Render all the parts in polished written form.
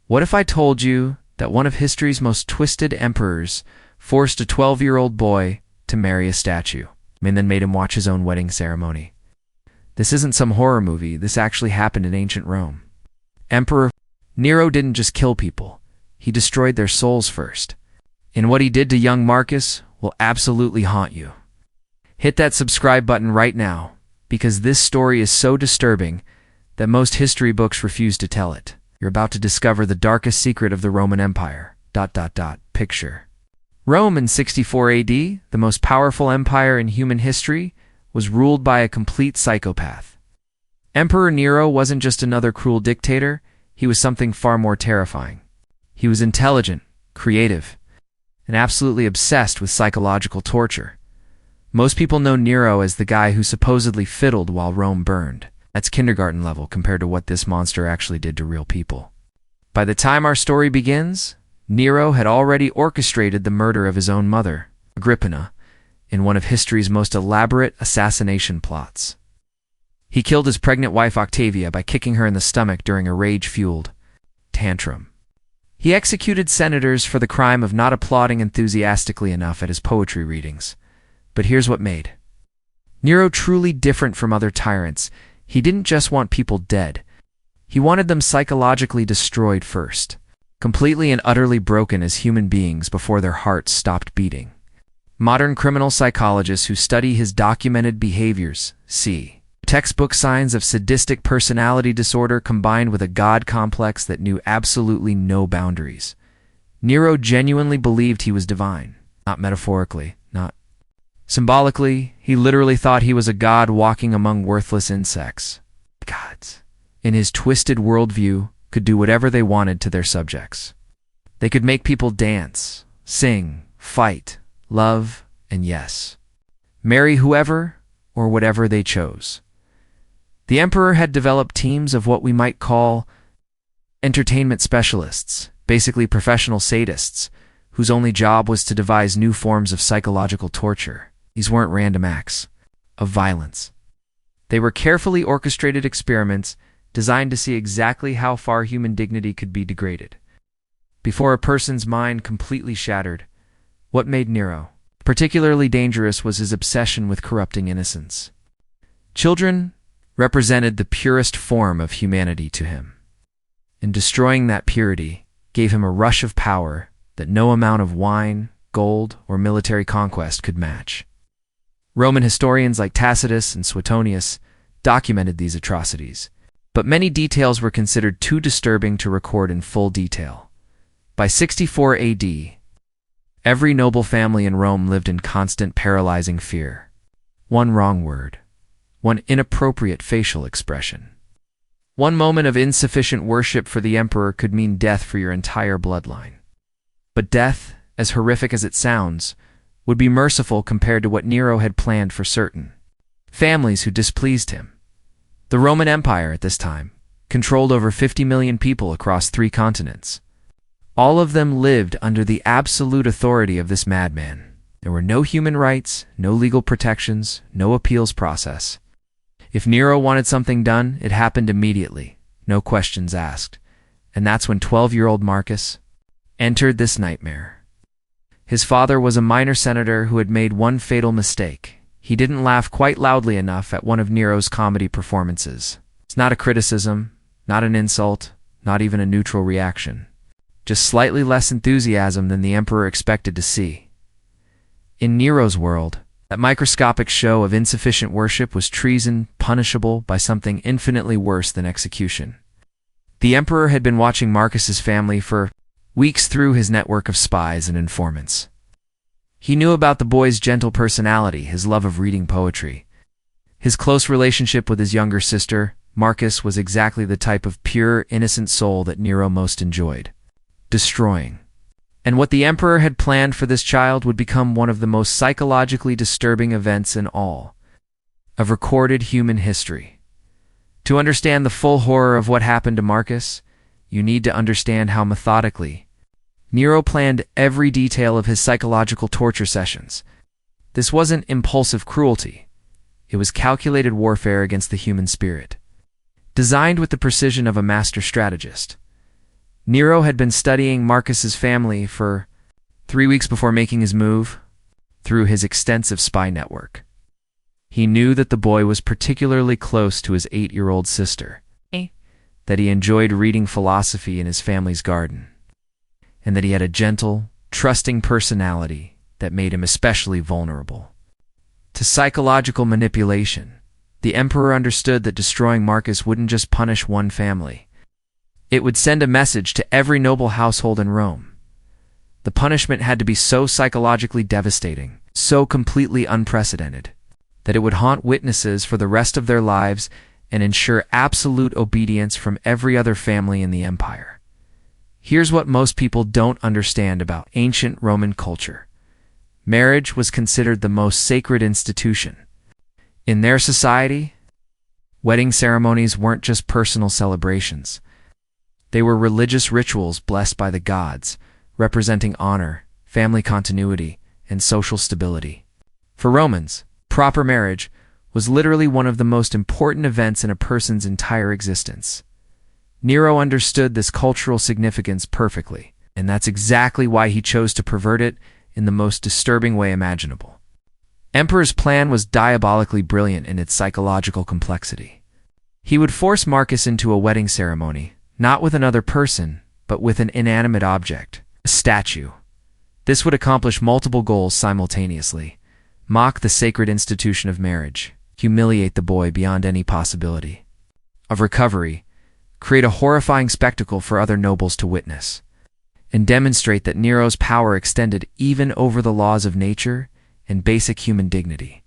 What if I told you that one of history's most twisted emperors forced a 12-year-old boy to marry a statue, and then made him watch his own wedding ceremony? This isn't some horror movie. This actually happened in ancient Rome. Emperor Nero didn't just kill people. He destroyed their souls first. And what he did to young Marcus will absolutely haunt you. Hit that subscribe button right now, because this story is so disturbing that most history books refuse to tell it. You're about to discover the darkest secret of the Roman Empire. Picture. Rome in 64 AD, the most powerful empire in human history, was ruled by a complete psychopath. Emperor Nero wasn't just another cruel dictator, he was something far more terrifying. He was intelligent, creative, and absolutely obsessed with psychological torture. Most people know Nero as the guy who supposedly fiddled while Rome burned. That's kindergarten level compared to what this monster actually did to real people. By the time our story begins, Nero had already orchestrated the murder of his own mother, Agrippina, in one of history's most elaborate assassination plots. He killed his pregnant wife Octavia by kicking her in the stomach during a rage-fueled tantrum. He executed senators for the crime of not applauding enthusiastically enough at his poetry readings. But here's what made Nero truly different from other tyrants. He didn't just want people dead. He wanted them psychologically destroyed first, completely and utterly broken as human beings before their hearts stopped beating. Modern criminal psychologists who study his documented behaviors see textbook signs of sadistic personality disorder combined with a god complex that knew absolutely no boundaries. Nero genuinely believed he was divine, not metaphorically, not symbolically. He literally thought he was a god walking among worthless insects. Gods, in his twisted worldview, could do whatever they wanted to their subjects. They could make people dance, sing, fight, love, and yes, marry whoever or whatever they chose. The emperor had developed teams of what we might call entertainment specialists, basically professional sadists, whose only job was to devise new forms of psychological torture. These weren't random acts of violence. They were carefully orchestrated experiments designed to see exactly how far human dignity could be degraded. Before a person's mind completely shattered, what made Nero particularly dangerous was his obsession with corrupting innocence. Children represented the purest form of humanity to him, and destroying that purity gave him a rush of power that no amount of wine, gold, or military conquest could match. Roman historians like Tacitus and Suetonius documented these atrocities, but many details were considered too disturbing to record in full detail. By 64 AD, every noble family in Rome lived in constant paralyzing fear. One wrong word, one inappropriate facial expression, one moment of insufficient worship for the emperor could mean death for your entire bloodline. But death, as horrific as it sounds, would be merciful compared to what Nero had planned for certain families who displeased him. The Roman Empire at this time controlled over 50 million people across 3 continents. All of them lived under the absolute authority of this madman. There were no human rights, no legal protections, no appeals process. If Nero wanted something done, it happened immediately, no questions asked. And that's when 12-year-old Marcus entered this nightmare. His father was a minor senator who had made one fatal mistake. He didn't laugh quite loudly enough at one of Nero's comedy performances. It's not a criticism, not an insult, not even a neutral reaction. Just slightly less enthusiasm than the emperor expected to see. In Nero's world, that microscopic show of insufficient worship was treason punishable by something infinitely worse than execution. The emperor had been watching Marcus's family for weeks through his network of spies and informants. He knew about the boy's gentle personality, his love of reading poetry. His close relationship with his younger sister, Marcus, was exactly the type of pure, innocent soul that Nero most enjoyed destroying. And what the emperor had planned for this child would become one of the most psychologically disturbing events in all of recorded human history. To understand the full horror of what happened to Marcus, you need to understand how methodically Nero planned every detail of his psychological torture sessions. This wasn't impulsive cruelty. It was calculated warfare against the human spirit, designed with the precision of a master strategist. Nero had been studying Marcus's family for 3 weeks before making his move through his extensive spy network. He knew that the boy was particularly close to his 8-year-old sister, that he enjoyed reading philosophy in his family's garden, and that he had a gentle, trusting personality that made him especially vulnerable to psychological manipulation. The emperor understood that destroying Marcus wouldn't just punish one family. It would send a message to every noble household in Rome. The punishment had to be so psychologically devastating, so completely unprecedented, that it would haunt witnesses for the rest of their lives and ensure absolute obedience from every other family in the empire. Here's what most people don't understand about ancient Roman culture. Marriage was considered the most sacred institution. In their society, wedding ceremonies weren't just personal celebrations. They were religious rituals blessed by the gods, representing honor, family continuity, and social stability. For Romans, proper marriage was literally one of the most important events in a person's entire existence. Nero understood this cultural significance perfectly, and that's exactly why he chose to pervert it in the most disturbing way imaginable. Emperor's plan was diabolically brilliant in its psychological complexity. He would force Marcus into a wedding ceremony, not with another person, but with an inanimate object, a statue. This would accomplish multiple goals simultaneously: mock the sacred institution of marriage, humiliate the boy beyond any possibility of recovery, create a horrifying spectacle for other nobles to witness, and demonstrate that Nero's power extended even over the laws of nature and basic human dignity.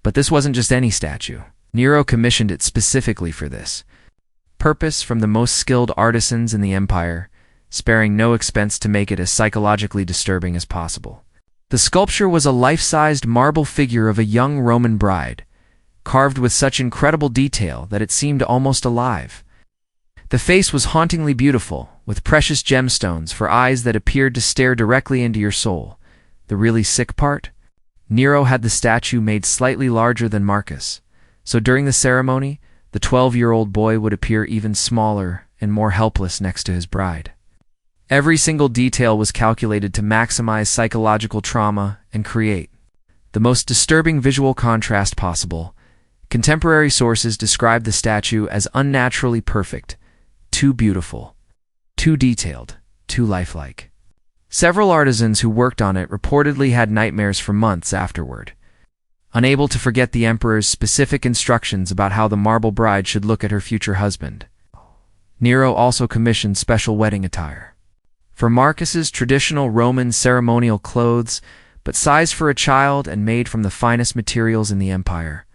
But this wasn't just any statue. Nero commissioned it specifically for this purpose from the most skilled artisans in the empire, sparing no expense to make it as psychologically disturbing as possible. The sculpture was a life-sized marble figure of a young Roman bride, carved with such incredible detail that it seemed almost alive. The face was hauntingly beautiful, with precious gemstones for eyes that appeared to stare directly into your soul. The really sick part? Nero had the statue made slightly larger than Marcus, so during the ceremony, the 12-year-old boy would appear even smaller and more helpless next to his bride. Every single detail was calculated to maximize psychological trauma and create the most disturbing visual contrast possible. Contemporary sources describe the statue as unnaturally perfect, too beautiful, too detailed, too lifelike. Several artisans who worked on it reportedly had nightmares for months afterward, unable to forget the emperor's specific instructions about how the marble bride should look at her future husband. Nero also commissioned special wedding attire for Marcus's traditional Roman ceremonial clothes, but sized for a child and made from the finest materials in the empire.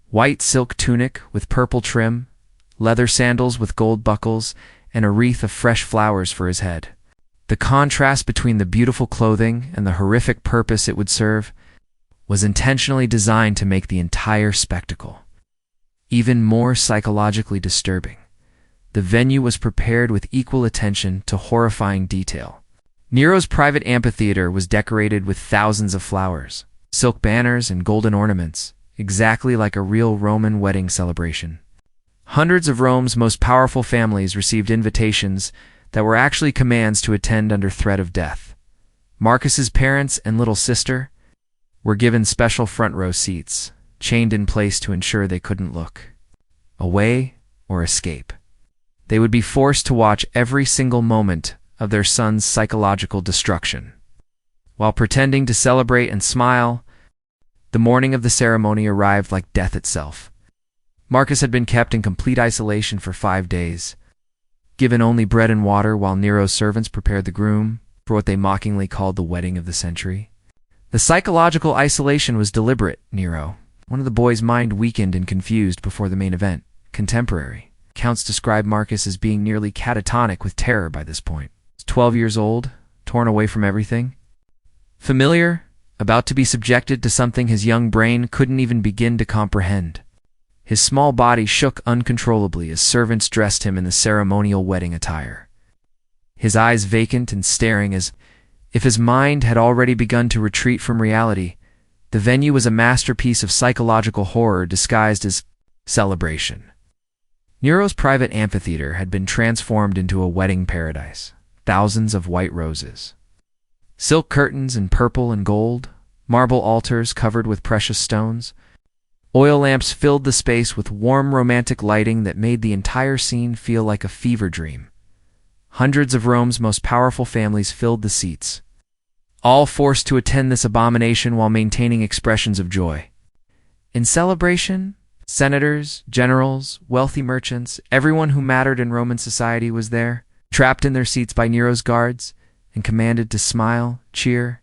White silk tunic with purple trim, leather sandals with gold buckles, and a wreath of fresh flowers for his head. The contrast between the beautiful clothing and the horrific purpose it would serve was intentionally designed to make the entire spectacle even more psychologically disturbing. The venue was prepared with equal attention to horrifying detail. Nero's private amphitheater was decorated with thousands of flowers, silk banners, and golden ornaments, exactly like a real Roman wedding celebration. Hundreds of Rome's most powerful families received invitations that were actually commands to attend under threat of death. Marcus's parents and little sister were given special front row seats, chained in place to ensure they couldn't look away or escape. They would be forced to watch every single moment of their son's psychological destruction. While pretending to celebrate and smile, the morning of the ceremony arrived like death itself. Marcus had been kept in complete isolation for 5 days, given only bread and water while Nero's servants prepared the groom for what they mockingly called the wedding of the century. The psychological isolation was deliberate. Nero, one of the boy's mind weakened and confused before the main event. Contemporary accounts describe Marcus as being nearly catatonic with terror by this point. He's 12 years old, torn away from everything, familiar, about to be subjected to something his young brain couldn't even begin to comprehend. His small body shook uncontrollably as servants dressed him in the ceremonial wedding attire, his eyes vacant and staring as if his mind had already begun to retreat from reality. The venue was a masterpiece of psychological horror disguised as celebration. Nero's private amphitheater had been transformed into a wedding paradise. Thousands of white roses, silk curtains in purple and gold, marble altars covered with precious stones. Oil lamps filled the space with warm romantic lighting that made the entire scene feel like a fever dream. Hundreds of Rome's most powerful families filled the seats, all forced to attend this abomination while maintaining expressions of joy. In celebration, senators, generals, wealthy merchants, everyone who mattered in Roman society was there, trapped in their seats by Nero's guards, and commanded to smile, cheer,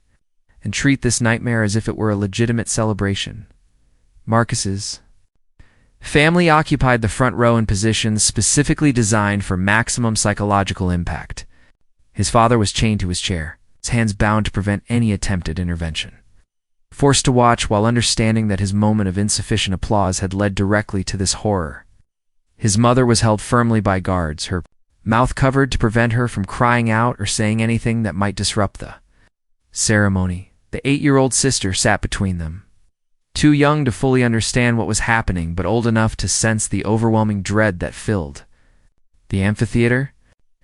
and treat this nightmare as if it were a legitimate celebration. Marcus's family occupied the front row in positions specifically designed for maximum psychological impact. His father was chained to his chair, his hands bound to prevent any attempted intervention. Forced to watch while understanding that his moment of insufficient applause had led directly to this horror. His mother was held firmly by guards, her mouth covered to prevent her from crying out or saying anything that might disrupt the ceremony. The 8-year-old sister sat between them, too young to fully understand what was happening, but old enough to sense the overwhelming dread that filled the amphitheater.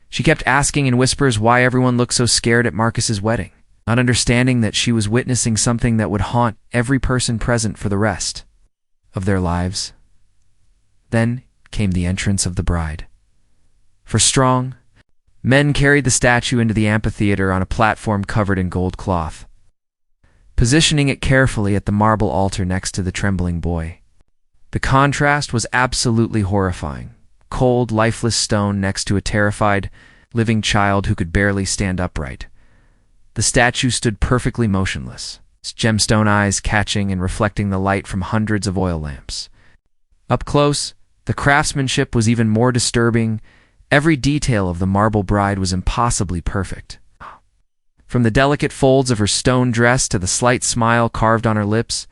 She kept asking in whispers why everyone looked so scared at Marcus's wedding, not understanding that she was witnessing something that would haunt every person present for the rest of their lives. Then came the entrance of the bride. For strong men carried the statue into the amphitheater on a platform covered in gold cloth, positioning it carefully at the marble altar next to the trembling boy. The contrast was absolutely horrifying. Cold, lifeless stone next to a terrified, living child who could barely stand upright. The statue stood perfectly motionless, its gemstone eyes catching and reflecting the light from hundreds of oil lamps. Up close, the craftsmanship was even more disturbing. Every detail of the marble bride was impossibly perfect. From the delicate folds of her stone dress to the slight smile carved on her lips,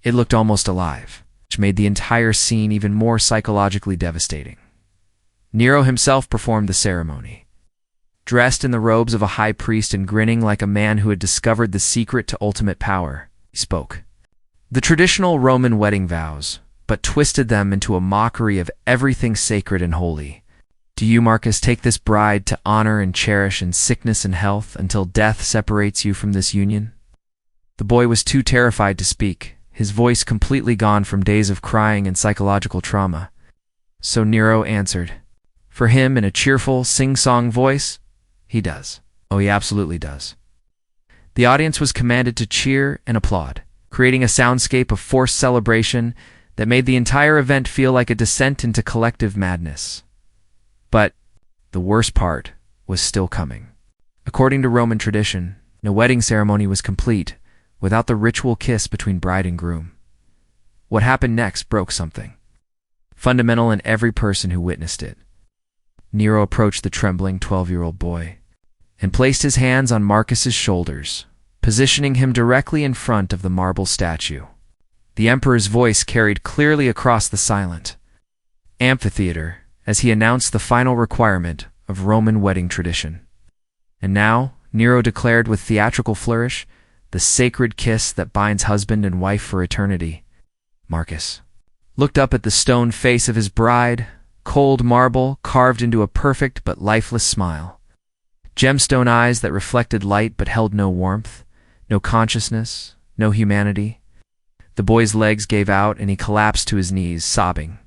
it looked almost alive, which made the entire scene even more psychologically devastating. Nero himself performed the ceremony, dressed in the robes of a high priest and grinning like a man who had discovered the secret to ultimate power. He spoke the traditional Roman wedding vows, but twisted them into a mockery of everything sacred and holy. Do you, Marcus, take this bride to honor and cherish in sickness and health until death separates you from this union? The boy was too terrified to speak, his voice completely gone from days of crying and psychological trauma. So Nero answered, for him in a cheerful, sing-song voice, he does. Oh, he absolutely does. The audience was commanded to cheer and applaud, creating a soundscape of forced celebration that made the entire event feel like a descent into collective madness. But the worst part was still coming. According to Roman tradition, no wedding ceremony was complete without the ritual kiss between bride and groom. What happened next broke something fundamental in every person who witnessed it. Nero approached the trembling 12-year-old boy and placed his hands on Marcus's shoulders, positioning him directly in front of the marble statue. The emperor's voice carried clearly across the silent amphitheater as he announced the final requirement of Roman wedding tradition. And now, Nero declared with theatrical flourish, the sacred kiss that binds husband and wife for eternity. Marcus looked up at the stone face of his bride, cold marble carved into a perfect but lifeless smile. Gemstone eyes that reflected light but held no warmth, no consciousness, no humanity. The boy's legs gave out and he collapsed to his knees, sobbing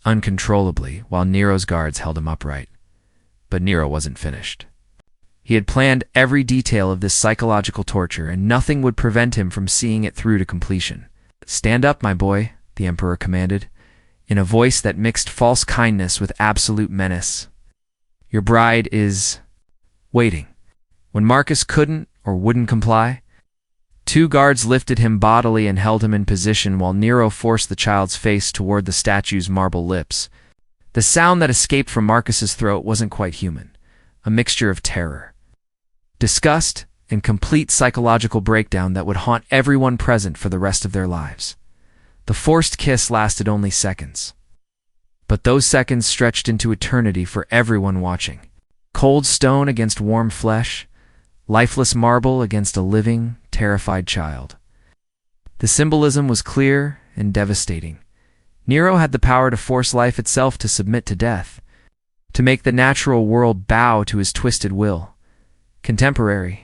uncontrollably while Nero's guards held him upright. But Nero wasn't finished. He had planned every detail of this psychological torture, and nothing would prevent him from seeing it through to completion. Stand up, my boy, the emperor commanded, in a voice that mixed false kindness with absolute menace. Your bride is waiting. When Marcus couldn't or wouldn't comply, 2 guards lifted him bodily and held him in position while Nero forced the child's face toward the statue's marble lips. The sound that escaped from Marcus's throat wasn't quite human, a mixture of terror, disgust, and complete psychological breakdown that would haunt everyone present for the rest of their lives. The forced kiss lasted only seconds, but those seconds stretched into eternity for everyone watching. Cold stone against warm flesh, lifeless marble against a living, terrified child. The symbolism was clear and devastating. Nero had the power to force life itself to submit to death, to make the natural world bow to his twisted will. Contemporary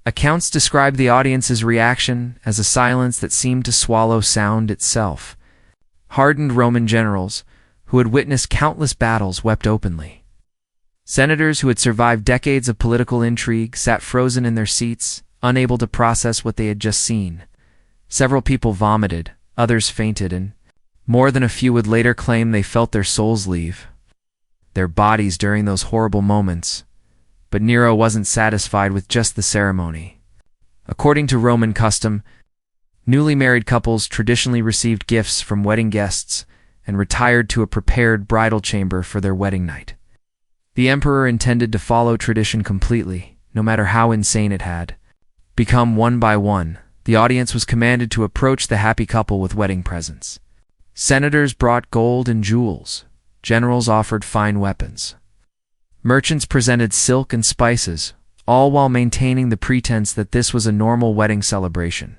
accounts describe the audience's reaction as a silence that seemed to swallow sound itself. Hardened Roman generals, who had witnessed countless battles, wept openly. Senators who had survived decades of political intrigue sat frozen in their seats, unable to process what they had just seen. Several people vomited, others fainted, and more than a few would later claim they felt their souls leave their bodies during those horrible moments. But Nero wasn't satisfied with just the ceremony. According to Roman custom, newly married couples traditionally received gifts from wedding guests and retired to a prepared bridal chamber for their wedding night. The emperor intended to follow tradition completely, no matter how insane it had become. One by one, the audience was commanded to approach the happy couple with wedding presents. Senators brought gold and jewels. Generals offered fine weapons. Merchants presented silk and spices, all while maintaining the pretense that this was a normal wedding celebration.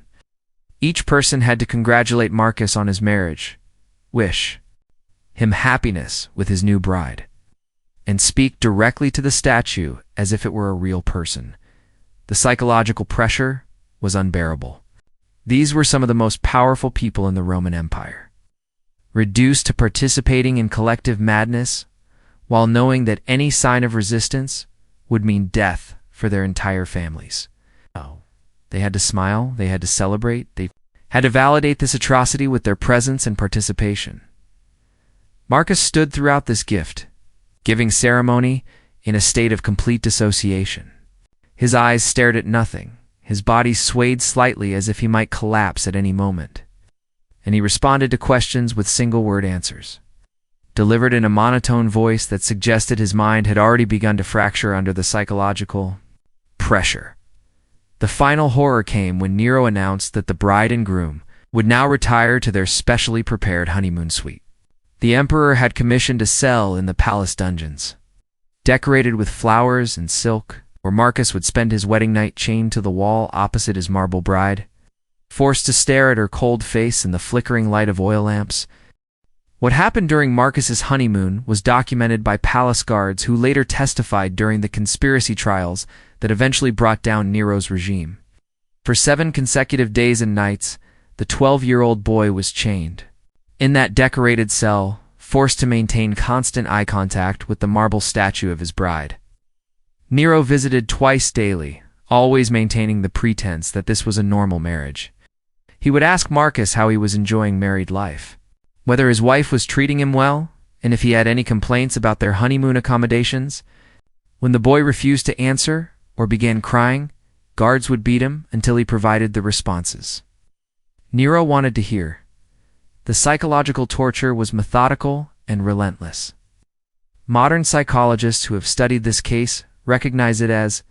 Each person had to congratulate Marcus on his marriage, wish him happiness with his new bride, and speak directly to the statue as if it were a real person. The psychological pressure was unbearable. These were some of the most powerful people in the Roman Empire, reduced to participating in collective madness, while knowing that any sign of resistance would mean death for their entire families. They had to smile, they had to celebrate, they had to validate this atrocity with their presence and participation. Marcus stood throughout this giving ceremony in a state of complete dissociation. His eyes stared at nothing, his body swayed slightly as if he might collapse at any moment, and he responded to questions with single-word answers, delivered in a monotone voice that suggested his mind had already begun to fracture under the psychological pressure. The final horror came when Nero announced that the bride and groom would now retire to their specially prepared honeymoon suite. The emperor had commissioned a cell in the palace dungeons, decorated with flowers and silk, where Marcus would spend his wedding night chained to the wall opposite his marble bride, forced to stare at her cold face in the flickering light of oil lamps. What happened during Marcus's honeymoon was documented by palace guards who later testified during the conspiracy trials that eventually brought down Nero's regime. For 7 consecutive days and nights, the 12-year-old boy was chained in that decorated cell, forced to maintain constant eye contact with the marble statue of his bride. Nero visited twice daily, always maintaining the pretense that this was a normal marriage. He would ask Marcus how he was enjoying married life, whether his wife was treating him well, and if he had any complaints about their honeymoon accommodations. When the boy refused to answer or began crying, guards would beat him until he provided the responses Nero wanted to hear. The psychological torture was methodical and relentless. Modern psychologists who have studied this case recognize it as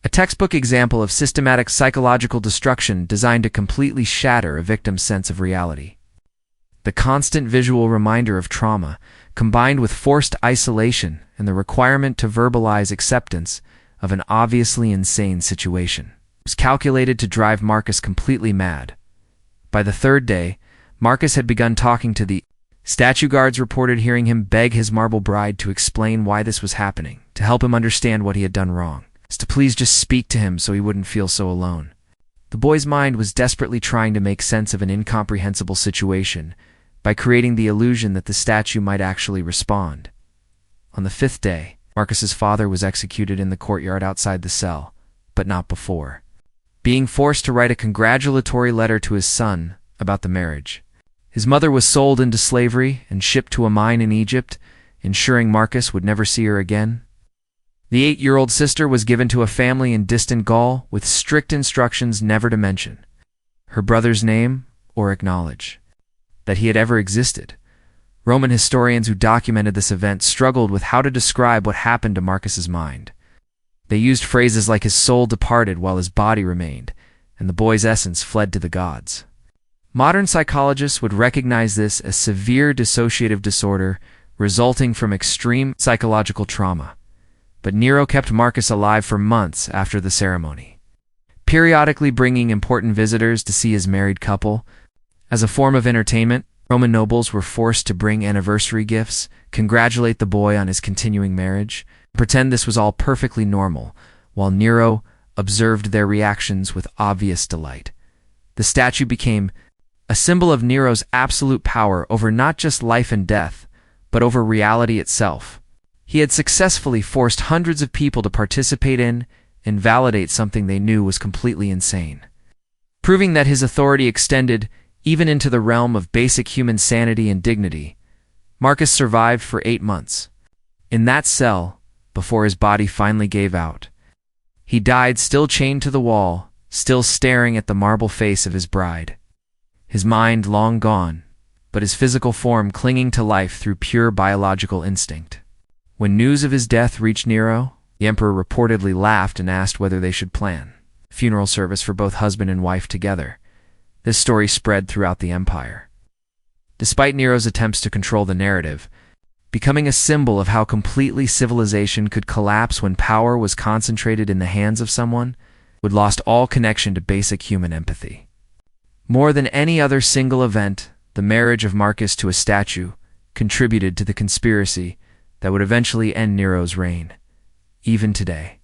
a textbook example of systematic psychological destruction designed to completely shatter a victim's sense of reality. The constant visual reminder of trauma, combined with forced isolation and the requirement to verbalize acceptance of an obviously insane situation, was calculated to drive Marcus completely mad. By the 3rd day, Marcus had begun talking to the statue. Guards reported hearing him beg his marble bride to explain why this was happening, to help him understand what he had done wrong, to please just speak to him so he wouldn't feel so alone. The boy's mind was desperately trying to make sense of an incomprehensible situation by creating the illusion that the statue might actually respond. On the 5th day, Marcus's father was executed in the courtyard outside the cell, but not before being forced to write a congratulatory letter to his son about the marriage. His mother was sold into slavery and shipped to a mine in Egypt, ensuring Marcus would never see her again. The 8-year-old sister was given to a family in distant Gaul with strict instructions never to mention her brother's name or acknowledge that he had ever existed. Roman historians who documented this event struggled with how to describe what happened to Marcus's mind. They used phrases like his soul departed while his body remained, and the boy's essence fled to the gods. Modern psychologists would recognize this as severe dissociative disorder resulting from extreme psychological trauma. But Nero kept Marcus alive for months after the ceremony, periodically bringing important visitors to see his married couple as a form of entertainment. Roman nobles were forced to bring anniversary gifts, congratulate the boy on his continuing marriage, pretend this was all perfectly normal, while Nero observed their reactions with obvious delight. The statue became a symbol of Nero's absolute power over not just life and death, but over reality itself. He had successfully forced hundreds of people to participate in and validate something they knew was completely insane, proving that his authority extended even into the realm of basic human sanity and dignity. Marcus survived for 8 months. In that cell, before his body finally gave out, he died still chained to the wall, still staring at the marble face of his bride. His mind long gone, but his physical form clinging to life through pure biological instinct. When news of his death reached Nero, the emperor reportedly laughed and asked whether they should plan a funeral service for both husband and wife together. This story spread throughout the empire. Despite Nero's attempts to control the narrative, becoming a symbol of how completely civilization could collapse when power was concentrated in the hands of someone, would lost all connection to basic human empathy. More than any other single event, the marriage of Marcus to a statue contributed to the conspiracy that would eventually end Nero's reign. Even today,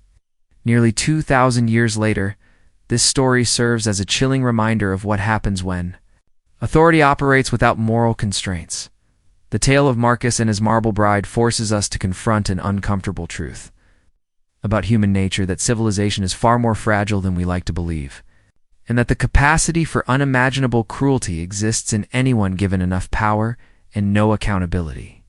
nearly 2,000 years later, this story serves as a chilling reminder of what happens when authority operates without moral constraints. The tale of Marcus and his marble bride forces us to confront an uncomfortable truth about human nature, that civilization is far more fragile than we like to believe, and that the capacity for unimaginable cruelty exists in anyone given enough power and no accountability.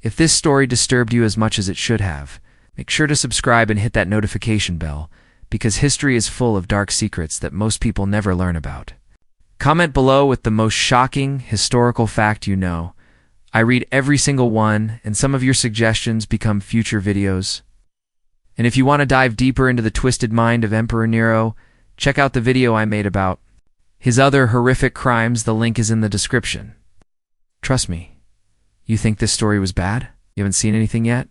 If this story disturbed you as much as it should have, make sure to subscribe and hit that notification bell, because history is full of dark secrets that most people never learn about. Comment below with the most shocking historical fact you know. I read every single one, and some of your suggestions become future videos. And if you want to dive deeper into the twisted mind of Emperor Nero, check out the video I made about his other horrific crimes. The link is in the description. Trust me, you think this story was bad? You haven't seen anything yet?